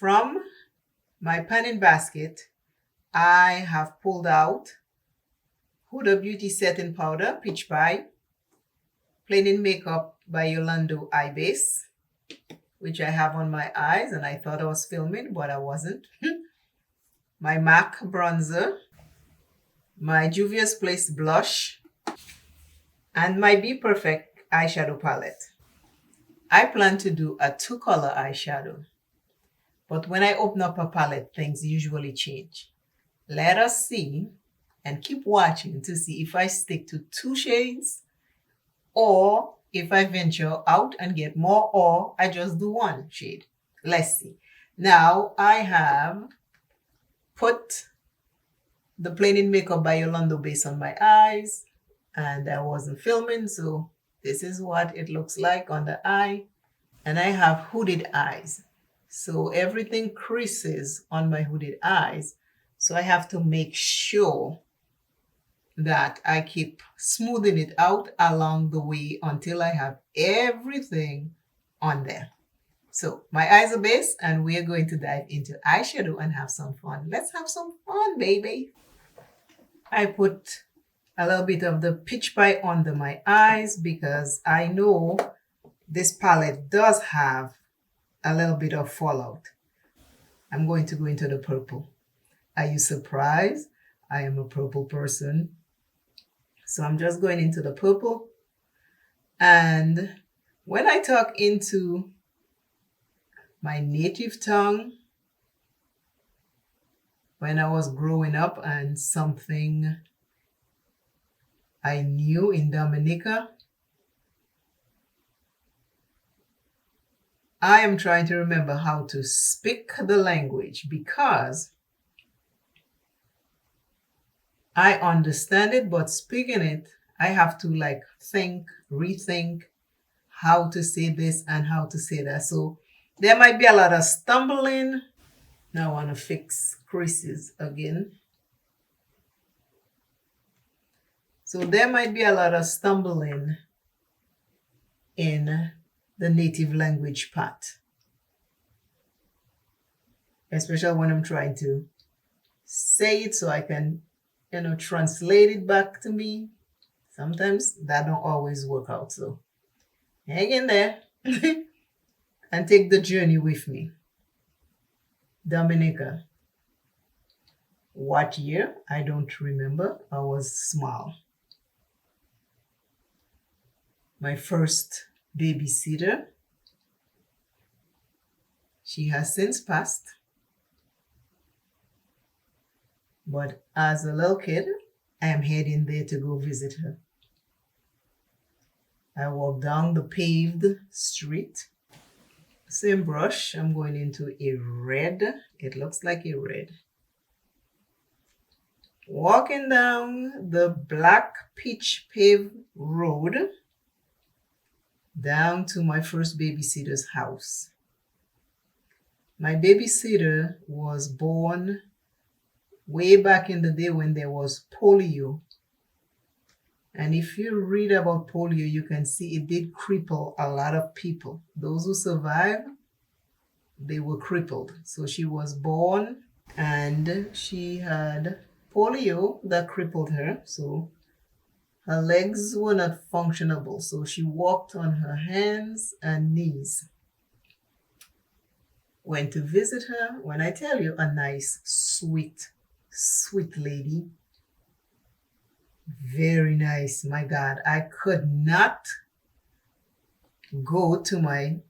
From my panning basket, I have pulled out Huda Beauty Setting Powder, Peach Pie, Plain Makeup by Yolando Eye Base, which I have on my eyes, and I thought I was filming, but I wasn't. My MAC bronzer, my Juvia's Place blush, and my Be Perfect eyeshadow palette. I plan to do a 2-color eyeshadow, but when I open up a palette, things usually change. Let us see and keep watching to see if I stick to 2 shades or if I venture out and get more, or I just do 1 shade. Let's see. Now I have put the Plain Makeup by Yolando base on my eyes, and I wasn't filming, so this is what it looks like on the eye. And I have hooded eyes, so everything creases on my hooded eyes. So I have to make sure that I keep smoothing it out along the way until I have everything on there. So my eyes are base, and we're going to dive into eyeshadow and have some fun. Let's have some fun, baby. I put a little bit of the Peach Pie under my eyes because I know this palette does have a little bit of fallout. I'm going to go into the purple. Are you surprised? I am a purple person. So I'm just going into the purple. And when I talk into my native tongue, when I was growing up and something I knew in Dominica, I am trying to remember how to speak the language because I understand it, but speaking it, I have to like think, rethink how to say this and how to say that. So there might be a lot of stumbling. Now I want to fix creases again. So there might be a lot of stumbling in the native language part, especially when I'm trying to say it so I can, translate it back to me. Sometimes that don't always work out. So hang in there and take the journey with me. Dominica. What year? I don't remember. I was small. My first babysitter. She has since passed. But as a little kid, I am heading there to go visit her. I walk down the paved street. Same brush. I'm going into a red. It looks like a red. Walking down the black peach paved road down to my first babysitter's house. My babysitter was born way back in the day when there was polio. And if you read about polio, you can see it did cripple a lot of people. Those who survived, they were crippled. So she was born and she had polio that crippled her. So her legs were not functionable. So she walked on her hands and knees. Went to visit her. When I tell you, a nice, sweet lady. Very nice. My God, I could not go to my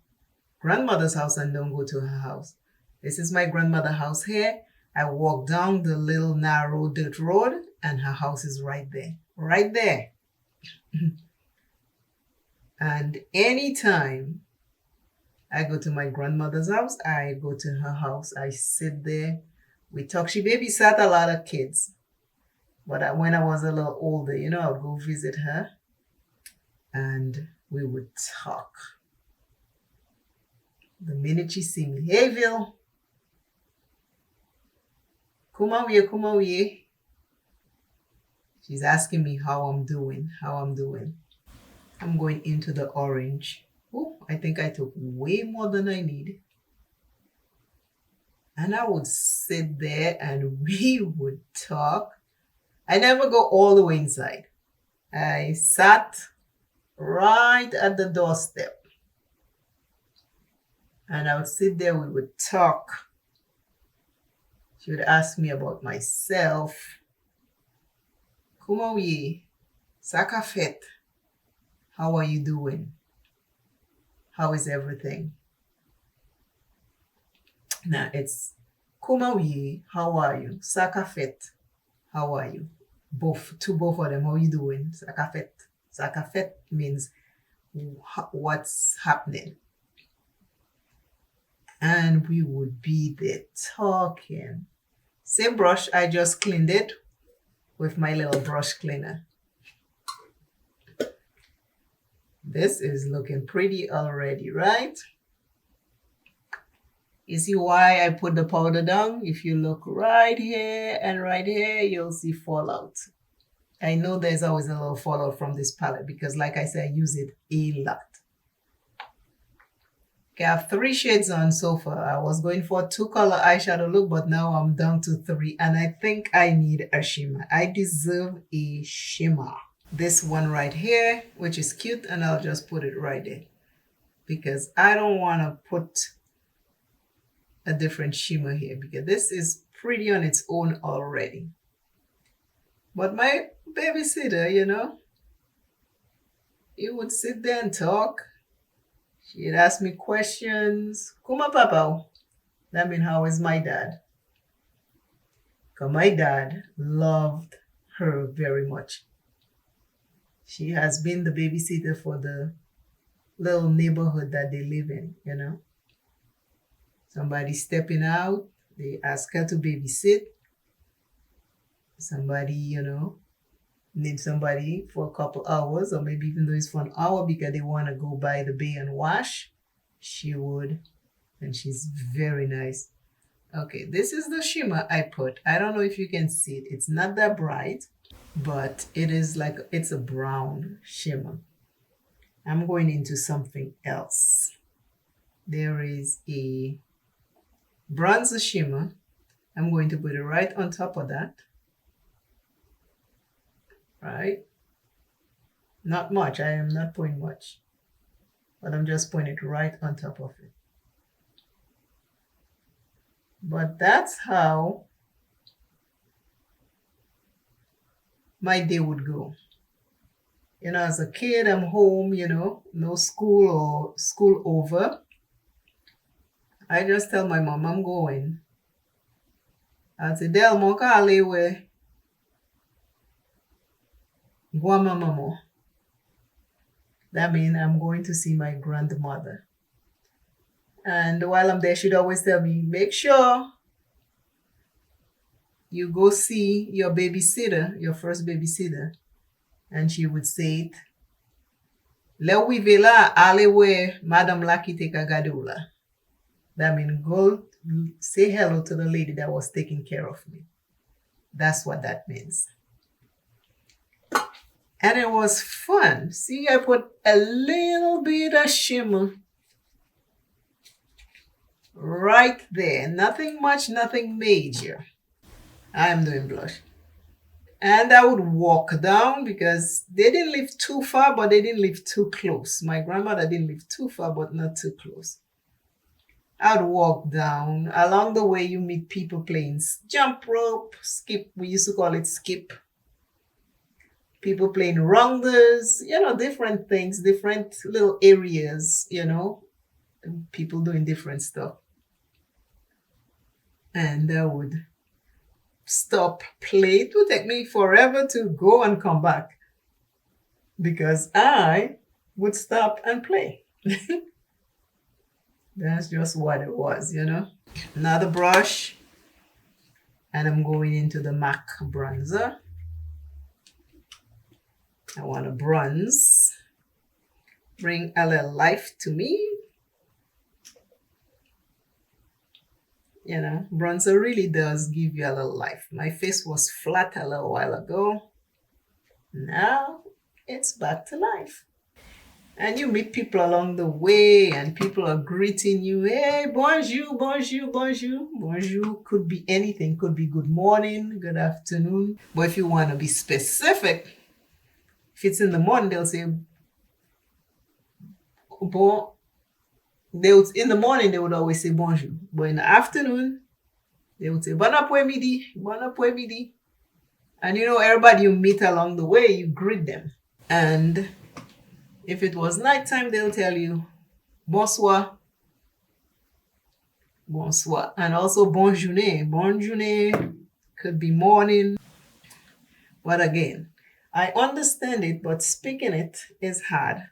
grandmother's house and don't go to her house. This is my grandmother's house here. I walk down the little narrow dirt road and her house is right there. Right there. And anytime I go to my grandmother's house, I go to her house. I sit there. We talk. She babysat a lot of kids. But when I was a little older, I would go visit her and we would talk. The minute she see me, hey, Vil, come out here. She's asking me how I'm doing. I'm going into the orange. Oh, I think I took way more than I need. And I would sit there and we would talk. I never go all the way inside. I sat right at the doorstep and I would sit there, we would talk. She would ask me about myself. Kumawi, Sakafet, how are you doing? How is everything? Now it's Kumawi, how are you? Sakafet, how are you? Both of them, how are you doing? Sakafet. Sakafet means what's happening. And we would be there talking. Same brush, I just cleaned it with my little brush cleaner. This is looking pretty already, right? You see why I put the powder down? If you look right here and right here, you'll see fallout. I know there's always a little fallout from this palette because like I said, I use it a lot. Okay, I have 3 shades on so far. I was going for a 2-color eyeshadow look, but now I'm down to 3 and I think I need a shimmer. I deserve a shimmer. This one right here, which is cute, and I'll just put it right there because I don't want to put a different shimmer here because this is pretty on its own already. But my babysitter, you know, he would sit there and talk. She'd ask me questions. Kuma papa. That means how is my dad? Because my dad loved her very much. She has been the babysitter for the little neighborhood that they live in, you know. Somebody stepping out, they ask her to babysit. Somebody, you know, need somebody for a couple hours or maybe even though it's for an hour because they want to go by the bay and wash, she would. And she's very nice. Okay, this is the shimmer I put. I don't know if you can see it. It's not that bright, but it is like, it's a brown shimmer. I'm going into something else. There is a bronzer shimmer. I'm going to put it right on top of that. Right? Not much. I am not putting much. But I'm just putting it right on top of it. But that's how my day would go. You know, as a kid, I'm home, you know, no school or school over. I just tell my mom I'm going. I say, Del Monka Alewe. Guamamamo. That means I'm going to see my grandmother. And while I'm there, she'd always tell me, make sure you go see your babysitter, your first babysitter. And she would say it. Le wivela alewe Madam Laki teka gadula. That means go say hello to the lady that was taking care of me. That's what that means. And it was fun. See, I put a little bit of shimmer right there. Nothing much, nothing major. I'm doing blush. And I would walk down because they didn't live too far, but they didn't live too close. My grandmother didn't live too far, but not too close. I'd walk down. Along the way, you meet people playing jump rope, skip. We used to call it skip. People playing rounders, you know, different things, different little areas, you know, people doing different stuff. And I would stop, play. It would take me forever to go and come back because I would stop and play. That's just what it was, you know. Another brush, and I'm going into the MAC bronzer. I want to bronze, bring a little life to me. You know, bronzer really does give you a little life. My face was flat a little while ago. Now it's back to life. And you meet people along the way and people are greeting you. Hey, bonjour, bonjour, bonjour. Bonjour could be anything. Could be good morning, good afternoon. But if you want to be specific, if it's in the morning, they'll say, bon. In the morning, they would always say bonjour. But in the afternoon, they would say, bon après-midi, bon après-midi. And you know, everybody you meet along the way, you greet them. And if it was nighttime, they'll tell you, bonsoir, bonsoir. And also, bonne journée. Bonne journée could be morning. But again, I understand it, but speaking it is hard.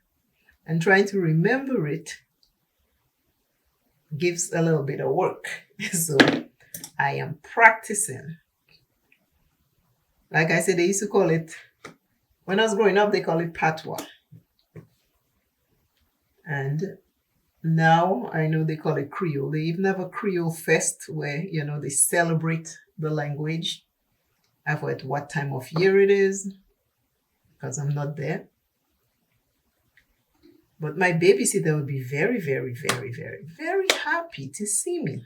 And trying to remember it gives a little bit of work. So I am practicing. Like I said, they used to call it, when I was growing up, they call it patois. And now I know they call it Creole. They even have a Creole fest where, you know, they celebrate the language. I forget what time of year it is because I'm not there. But my babysitter would be very, very, very, very, very happy to see me.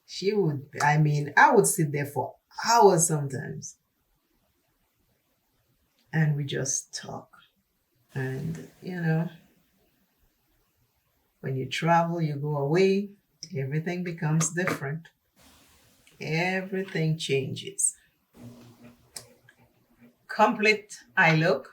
She would, I would sit there for hours sometimes. And we just talk. And, you know, when you travel, you go away, everything becomes different. Everything changes. Complete eye look.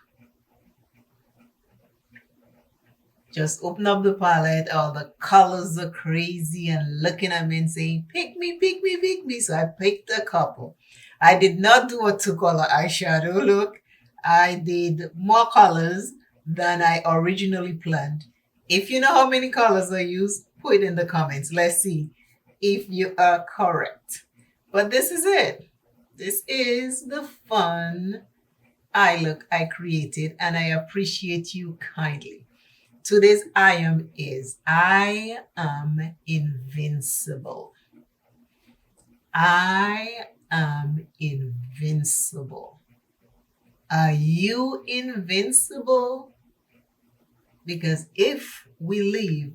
Just open up the palette. All the colors are crazy and looking at me and saying, pick me, pick me, pick me. So I picked a couple. I did not do a 2-color eyeshadow look. I did more colors than I originally planned. If you know how many colors I use, put it in the comments. Let's see if you are correct. But this is it. This is the fun eye look I created, and I appreciate you kindly. Today's I am is I am invincible. I am invincible. Are you invincible? Because if we live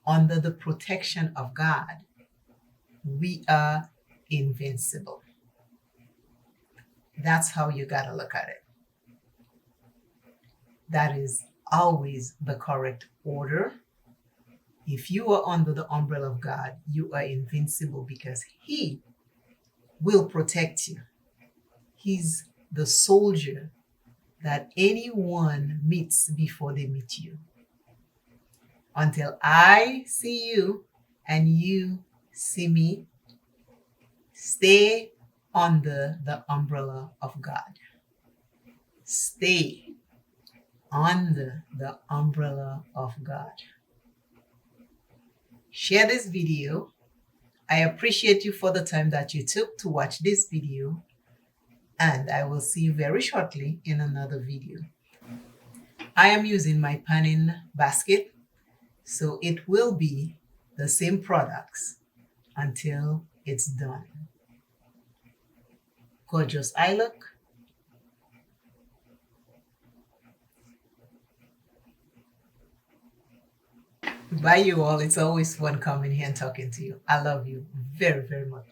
under the protection of God, we are invincible. That's how you got to look at it. That is always the correct order. If you are under the umbrella of God, you are invincible because He will protect you. He's the soldier that anyone meets before they meet you. Until I see you and you see me, stay under the umbrella of God. Stay under the umbrella of God. Share this video. I appreciate you for the time that you took to watch this video, and I will see you very shortly in another video. I am using my panning basket, so it will be the same products until it's done. Gorgeous eye look. Bye, you all. It's always fun coming here and talking to you. I love you very, very much.